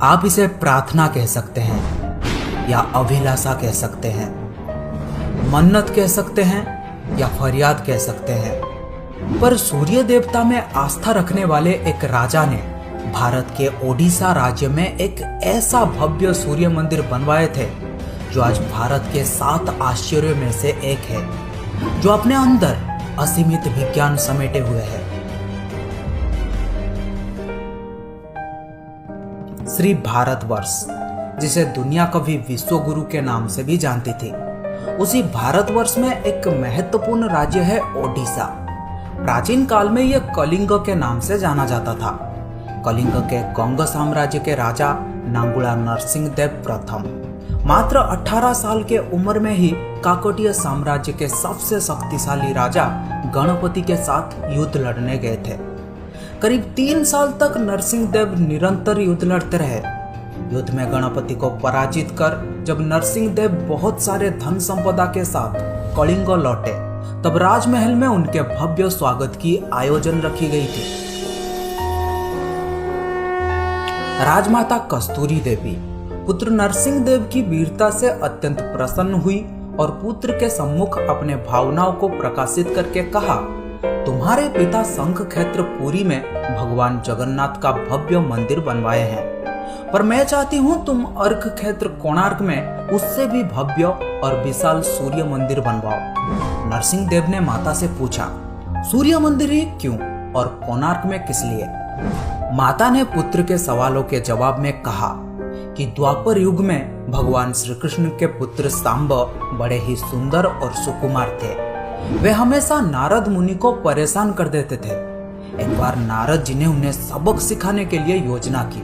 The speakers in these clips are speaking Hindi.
आप इसे प्रार्थना कह सकते हैं या अभिलाषा कह सकते हैं, मन्नत कह सकते हैं या फरियाद कह सकते हैं। पर सूर्य देवता में आस्था रखने वाले एक राजा ने भारत के ओडिशा राज्य में एक ऐसा भव्य सूर्य मंदिर बनवाए थे जो आज भारत के 7 आश्चर्यों में से एक है, जो अपने अंदर असीमित विज्ञान समेटे हुए है। श्री भारतवर्ष, जिसे दुनिया कभी विश्व गुरु के नाम से भी जानती थी, उसी भारतवर्ष में एक महत्वपूर्ण राज्य है ओडिशा। प्राचीन काल में यह कलिंग के नाम से जाना जाता था। कलिंग के गंग साम्राज्य के राजा नांगुला नरसिंह देव प्रथम मात्र 18 साल के उम्र में ही काकतीय साम्राज्य के सबसे शक्तिशाली राजा गणपति के साथ युद्ध लड़ने गए थे। करीब 3 साल तक नरसिंह देव निरंतर युद्ध लड़ते रहे। युद्ध में गणपति को पराजित कर जब नरसिंह देव बहुत सारे धन संपदा के साथ कलिंग लौटे, तब राजमहल में उनके भव्य स्वागत की आयोजन रखी गई थी। राजमाता कस्तूरी देवी पुत्र नरसिंह देव की वीरता से अत्यंत प्रसन्न हुई और पुत्र के सम्मुख अपने भावनाओं को प्रकाशित करके कहा, तुम्हारे पिता शंख क्षेत्र पुरी में भगवान जगन्नाथ का भव्य मंदिर बनवाए हैं, पर मैं चाहती हूँ तुम अर्क क्षेत्र कोणार्क में उससे भी भव्य और विशाल सूर्य मंदिर बनवाओ। नरसिंह देव ने माता से पूछा, सूर्य मंदिर ही क्यों और कोणार्क में किस लिए? माता ने पुत्र के सवालों के जवाब में कहा कि द्वापर युग में भगवान श्री कृष्ण के पुत्र सांब बड़े ही सुंदर और सुकुमार थे। वे हमेशा नारद मुनि को परेशान कर देते थे। एक बार नारद जी ने उन्हें सबक सिखाने के लिए योजना की।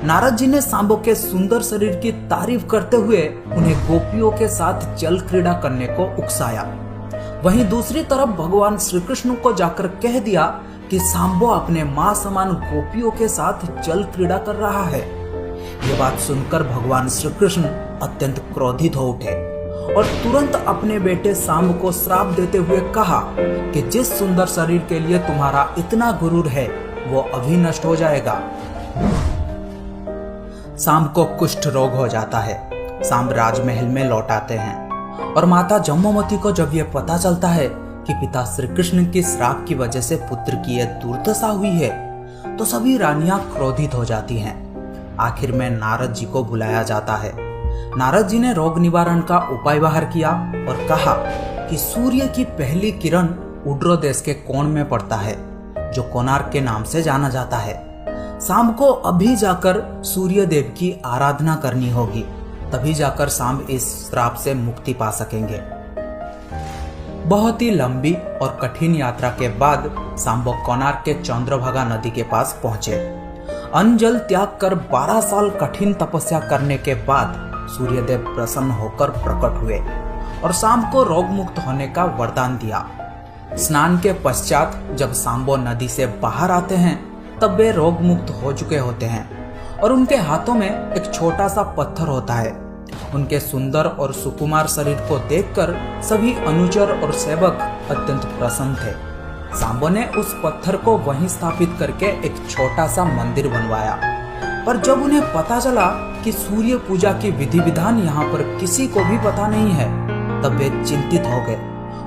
नारद जी ने सांबो के सुंदर शरीर की तारीफ करते हुए उन्हें गोपियों के साथ जल क्रीड़ा करने को उकसाया। वहीं दूसरी तरफ भगवान श्री कृष्ण को जाकर कह दिया कि सांबो अपने मां समान गोपियों के साथ जल क्रीड़ा कर रहा है। ये बात सुनकर भगवान श्री कृष्ण अत्यंत क्रोधित हो उठे और तुरंत अपने बेटे सांब को श्राप देते हुए कहा कि जिस सुंदर शरीर के लिए तुम्हारा इतना गुरूर है वो अभी नष्ट हो जाएगा। सांब को कुष्ठ रोग हो जाता है। सांब राजमहल में लौट आते हैं और माता जम्बूमती को जब यह पता चलता है कि पिता श्री कृष्ण की श्राप की वजह से पुत्र की यह दुर्दशा हुई है, तो सभी रानियां क्रोधित हो जाती हैं। आखिर में नारद जी को बुलाया जाता है। नारद जी ने रोग निवारण का उपाय बाहर किया और कहा कि सूर्य की पहली किरण उड्र देश के कोण में पड़ता है, जो कोणार्क के नाम से जाना जाता है। शाम को अभी जाकर सूर्य देव की आराधना करनी होगी, तभी जाकर शाम इस श्राप से मुक्ति पा सकेंगे। बहुत ही लंबी और कठिन यात्रा के बाद सांबो कोणार्क के चंद्रभागा नदी के पास पहुंचे। अन्न जल त्याग कर 12 साल कठिन तपस्या करने के बाद सूर्यदेव प्रसन्न होकर प्रकट हुए और सांब को रोग मुक्त होने का वरदान दिया। स्नान के पश्चात जब सांबो नदी से बाहर आते हैं, तब वे रोग मुक्त हो चुके होते हैं और उनके हाथों में एक छोटा सा पत्थर होता है। उनके सुंदर और सुकुमार शरीर को देखकर सभी अनुचर और सेवक अत्यंत प्रसन्न थे। सांबो ने उस पत्थर को वहीं स्थापित करके एक छोटा सा मंदिर बनवाया। पर जब उन्हें पता चला कि सूर्य पूजा की विधि विधान यहाँ पर किसी को भी पता नहीं है, तब वे चिंतित हो गए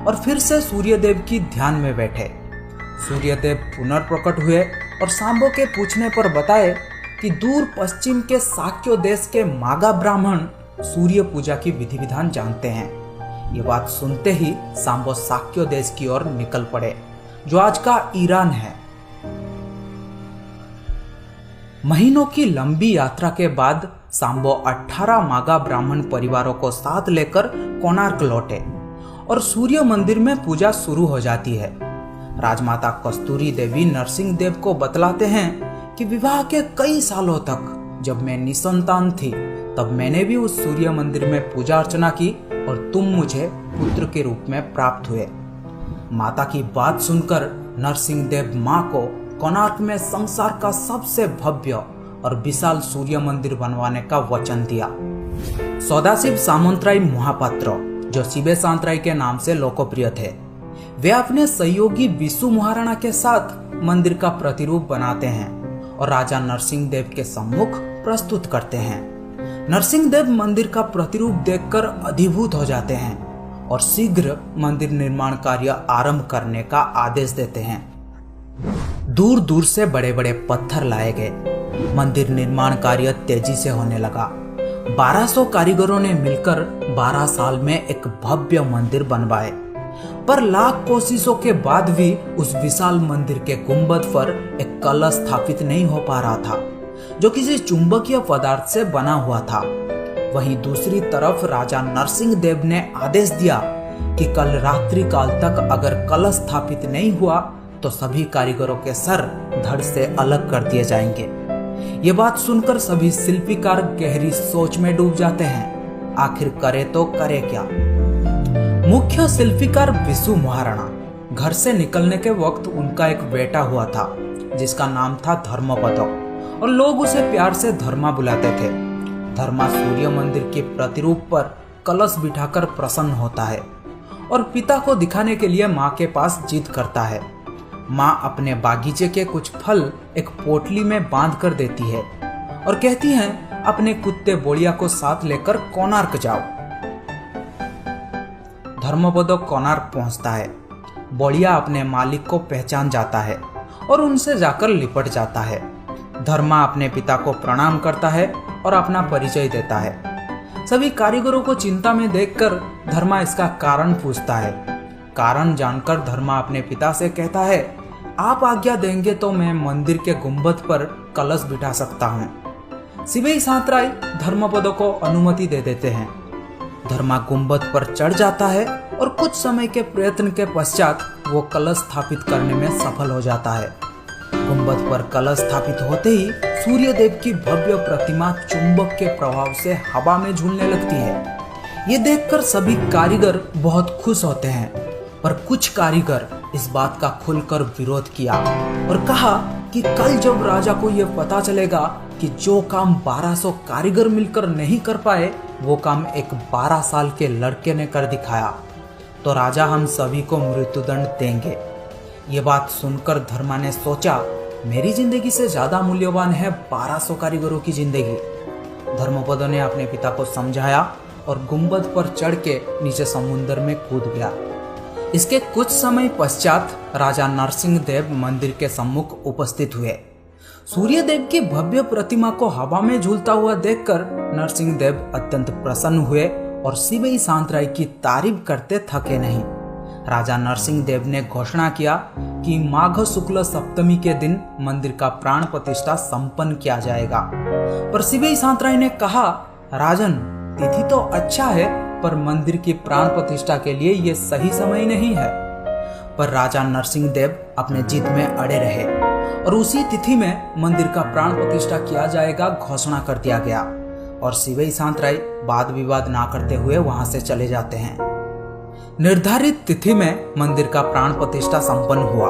और फिर से सूर्यदेव की ध्यान में बैठे। सूर्यदेव पुनर्प्रकट हुए और सांबो के पूछने पर बताए कि दूर पश्चिम के शाक्य देश के मागा ब्राह्मण सूर्य पूजा की विधि विधान जानते हैं। ये बात सुनते ही सांबो शाक्य देश की ओर निकल पड़े, जो आज का ईरान है। महीनों की लंबी यात्रा के बाद सांबो 18 मागा ब्राह्मण परिवारों को साथ लेकर कोणार्क लौटे और सूर्य मंदिर में पूजा शुरू हो जाती है। राजमाता कस्तूरी देवी नरसिंह देव को बतलाते हैं कि विवाह के कई सालों तक जब मैं निसंतान थी, तब मैंने भी उस सूर्य मंदिर में पूजा अर्चना की और तुम मुझे पुत्र के रूप में प्राप्त हुए। माता की बात सुनकर नरसिंह देव मां को कोणार्क में संसार का सबसे भव्य और विशाल सूर्य मंदिर बनवाने का वचन दिया। सदाशिव सामंतराय महापात्र, जो शिवे सांतराय के नाम से लोकप्रिय थे, वे अपने सहयोगी विशु महाराणा के साथ मंदिर का प्रतिरूप बनाते हैं और राजा नरसिंह देव के सम्मुख प्रस्तुत करते हैं। नरसिंह देव मंदिर का प्रतिरूप देखकर अभिभूत हो जाते हैं और शीघ्र मंदिर निर्माण कार्य आरंभ करने का आदेश देते हैं। दूर दूर से बड़े बड़े पत्थर लाए गए। मंदिर निर्माण कार्य तेजी से होने लगा। 1200 कारीगरों ने मिलकर 12 साल में एक भव्य मंदिर बनवाए, पर लाख कोशिशों के बाद भी उस विशाल मंदिर के गुंबद पर एक कलश स्थापित नहीं हो पा रहा था, जो किसी चुंबकीय पदार्थ से बना हुआ था। वहीं दूसरी तरफ राजा नरसिंह देव ने आदेश दिया कि कल रात्रि काल तक अगर कलश स्थापित नहीं हुआ तो सभी कारीगरों के सर धड़ से अलग कर दिए जाएंगे। ये बात सुनकर सभी शिल्पीकार गहरी सोच में डूब जाते हैं। आखिर करे तो करे क्या। मुख्य शिल्पीकार विशु महाराणा, घर से निकलने के वक्त उनका एक बेटा हुआ था जिसका नाम था धर्मपद, और लोग उसे प्यार से धर्मा बुलाते थे। धर्मा सूर्य मंदिर के प्रतिरूप पर कलश बिठाकर प्रसन्न होता है और पिता को दिखाने के लिए माँ के पास जिद करता है। माँ अपने बागीचे के कुछ फल एक पोटली में बांध कर देती है और कहती है अपने कुत्ते बोड़िया को साथ लेकर कोणार्क जाओ। धर्मपद कोणार्क पहुंचता है। बोड़िया अपने मालिक को पहचान जाता है और उनसे जाकर लिपट जाता है। धर्मा अपने पिता को प्रणाम करता है और अपना परिचय देता है। सभी कारीगरों को चिंता में देखकर धर्मा इसका कारण पूछता है। कारण जानकर धर्मा अपने पिता से कहता है, आप आज्ञा देंगे तो मैं मंदिर के गुंबद पर कलश बिठा सकता हूँ। शिवई सांतराय धर्मपद को अनुमति दे देते हैं। धर्मा गुंबद पर चढ़ जाता है और कुछ समय के प्रयत्न के पश्चात वो कलश स्थापित करने में सफल हो जाता है। गुंबद पर कलश स्थापित होते ही सूर्यदेव की भव्य प्रतिमा चुंबक के प्रभाव से हवा में झूलने लगती है। ये देखकर सभी कारीगर बहुत खुश होते हैं, पर कुछ कारीगर इस बात का खुलकर विरोध किया और कहा कि कल जब राजा को यह पता चलेगा कि जो काम 1200 कारीगर मिलकर नहीं कर पाए वो काम एक 12 साल के लड़के ने कर दिखाया, तो राजा हम सभी को मृत्युदंड देंगे। ये बात सुनकर धर्मा ने सोचा, मेरी जिंदगी से ज्यादा मूल्यवान है 1200 कारीगरों की जिंदगी। धर्मपद ने अपने पिता को समझाया और गुंबद पर चढ़ के नीचे समुद्र में कूद गया। इसके कुछ समय पश्चात राजा नरसिंह देव मंदिर के सम्मुख उपस्थित हुए। सूर्यदेव की भव्य प्रतिमा को हवा में झूलता हुआ देखकर नरसिंह देव अत्यंत प्रसन्न हुए और शिवई सांतराय की तारीफ करते थके नहीं। राजा नरसिंह देव ने घोषणा किया कि माघ शुक्ल सप्तमी के दिन मंदिर का प्राण प्रतिष्ठा संपन्न किया जाएगा। पर शिवई सांतराय ने कहा, राजन, तिथि तो अच्छा है पर मंदिर की प्राण प्रतिष्ठा के लिए ये सही समय नहीं है। पर राजा नरसिंह देव अपने जिद में अड़े रहे और उसी तिथि में मंदिर का प्राण प्रतिष्ठा किया जाएगा घोषणा कर दिया गया और शिवई सांतराय वाद विवाद ना करते हुए वहां से चले जाते हैं। निर्धारित तिथि में मंदिर का प्राण प्रतिष्ठा संपन्न हुआ,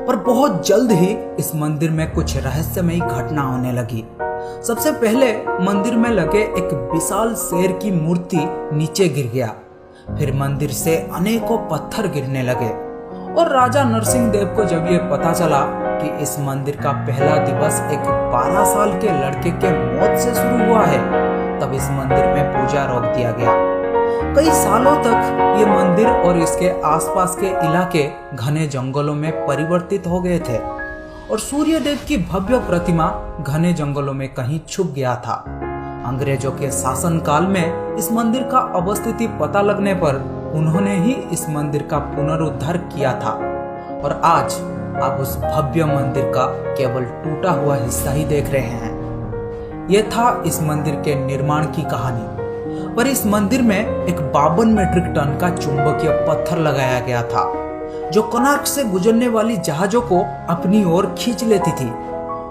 पर बहुत जल्द ही इस मंदिर में कुछ रहस्यमयी घटना होने लगी। सबसे पहले मंदिर में लगे एक विशाल शेर की मूर्ति नीचे गिर गया। फिर मंदिर से अनेकों पत्थर गिरने लगे और राजा नरसिंह देव को जब ये पता चला कि इस मंदिर का पहला दिवस एक 12 साल के लड़के के मौत से शुरू हुआ है, तब इस मंदिर में पूजा रोक दिया गया। कई सालों तक ये मंदिर और इसके आसपास के इलाके घने जंगलों में परिवर्तित हो गए थे और सूर्यदेव की भव्य प्रतिमा घने जंगलों में कहीं छुप गया था। अंग्रेजों के शासनकाल में इस मंदिर का अवस्थिति पता लगने पर उन्होंने ही इस मंदिर का पुनरुद्धार किया था और आज आप उस भव्य मंदिर का केवल टूटा हुआ हिस्सा ही देख रहे हैं। यह था इस मंदिर के निर्माण की कहानी। पर इस मंदिर में एक 52 मीट्रिक टन का चुंबकीय पत्थर लगाया गया था जो कोणार्क से गुजरने वाली जहाजों को अपनी ओर खींच लेती थी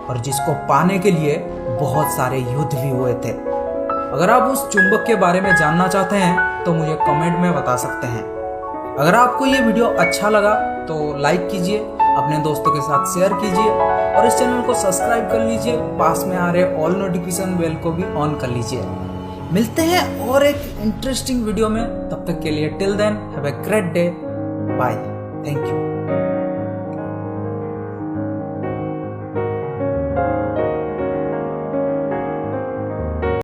और जिसको पाने के लिए बहुत सारे युद्ध भी हुए थे। अगर आप उस चुंबक के बारे में जानना चाहते हैं तो मुझे कमेंट में बता सकते हैं। अगर आपको ये वीडियो अच्छा लगा तो लाइक कीजिए, अपने दोस्तों के साथ शेयर कीजिए और इस चैनल को सब्सक्राइब कर लीजिए। पास में आ रहे ऑल नोटिफिकेशन बेल को भी ऑन कर लीजिए। मिलते हैं और एक इंटरेस्टिंग वीडियो में, तब तक के लिए till then have a great day, bye, thank you.